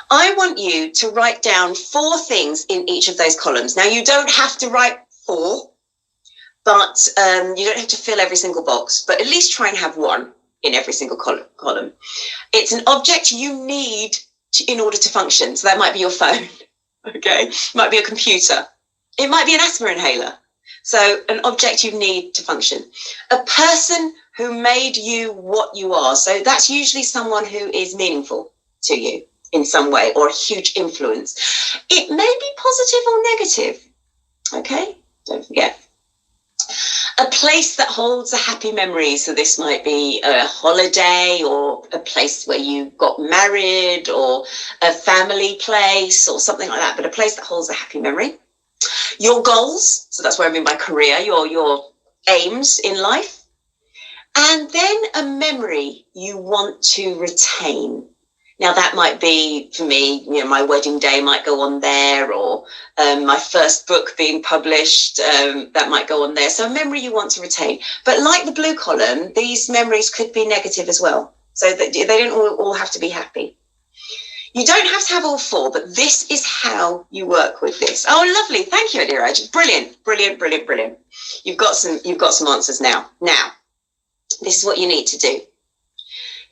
I want you to write down 4 things in each of those columns. Now, you don't have to write 4, but you don't have to fill every single box, but at least try and have 1 in every single column. It's an object you need in order to function. So that might be your phone, okay? It might be a computer. It might be an asthma inhaler. So an object you need to function. A person who made you what you are. So that's usually someone who is meaningful to you in some way, or a huge influence. It may be positive or negative, okay? Don't forget. A place that holds a happy memory. So this might be a holiday, or a place where you got married, or a family place, or something like that, but a place that holds a happy memory. Your goals, so that's what I mean by career, your aims in life. And then a memory you want to retain. Now, that might be, for me, my wedding day might go on there, or my first book being published, that might go on there. So a memory you want to retain. But like the blue column, these memories could be negative as well. So that they don't all have to be happy. You don't have to have all 4, but this is how you work with this. Oh, lovely. Thank you, Adiraj. Brilliant, brilliant, brilliant, brilliant. You've got some answers now. Now, this is what you need to do.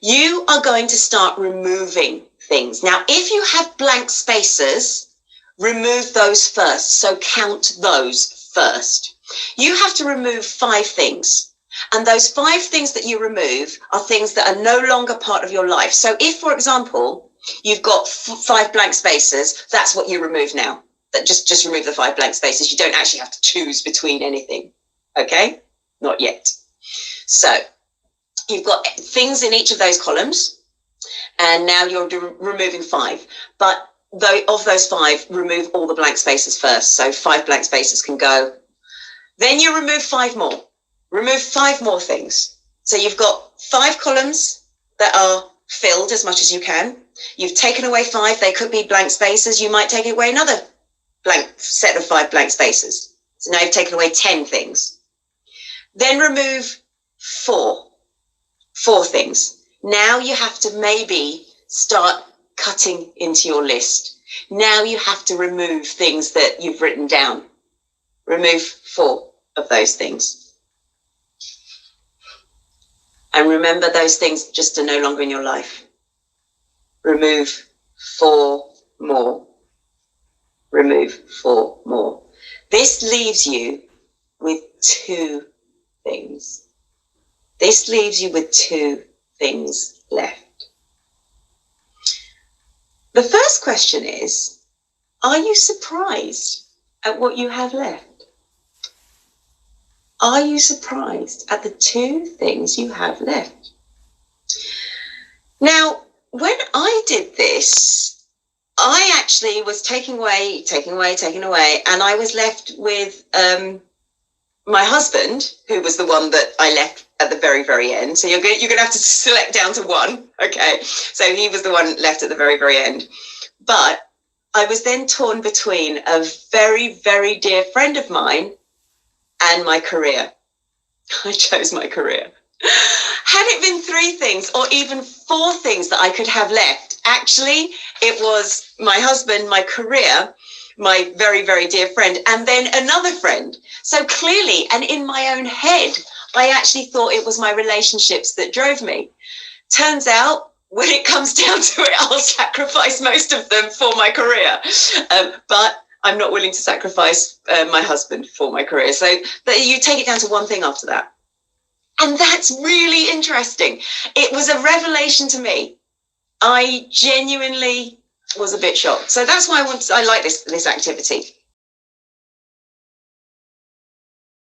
You are going to start removing things. Now, if you have blank spaces, remove those first. So count those first. You have to remove 5 things. And those 5 things that you remove are things that are no longer part of your life. So if, for example, you've got 5 blank spaces, that's what you remove now. That just remove the 5 blank spaces. You don't actually have to choose between anything. Okay? Not yet. So you've got things in each of those columns, and now you're removing 5. But of those 5, remove all the blank spaces first. So 5 blank spaces can go. Then you remove 5 more. Remove 5 more things. So you've got 5 columns that are filled as much as you can. You've taken away 5. They could be blank spaces. You might take away another blank set of 5 blank spaces. So now you've taken away 10 things. Then remove 4 things. Now you have to maybe start cutting into your list. Now you have to remove things that you've written down. Remove 4 of those things. And remember, those things just are no longer in your life. Remove 4 more. Remove 4 more. This leaves you with 2 things. This leaves you with 2 things left. The first question is, are you surprised at what you have left? Are you surprised at the 2 things you have left? Now, when I did this, I actually was taking away, and I was left with my husband, who was the one that I left at the very, very end. So you're going to have to select down to 1. Okay. So he was the one left at the very, very end. But I was then torn between a very, very dear friend of mine and my career. I chose my career. Had it been 3 things or even 4 things that I could have left, actually, it was my husband, my career, my very, very dear friend, and then another friend. So clearly, and in my own head, I actually thought it was my relationships that drove me. Turns out, when it comes down to it, I'll sacrifice most of them for my career. But I'm not willing to sacrifice my husband for my career. So you take it down to 1 thing after that. And that's really interesting. It was a revelation to me. I genuinely was a bit shocked. So that's why I like this activity.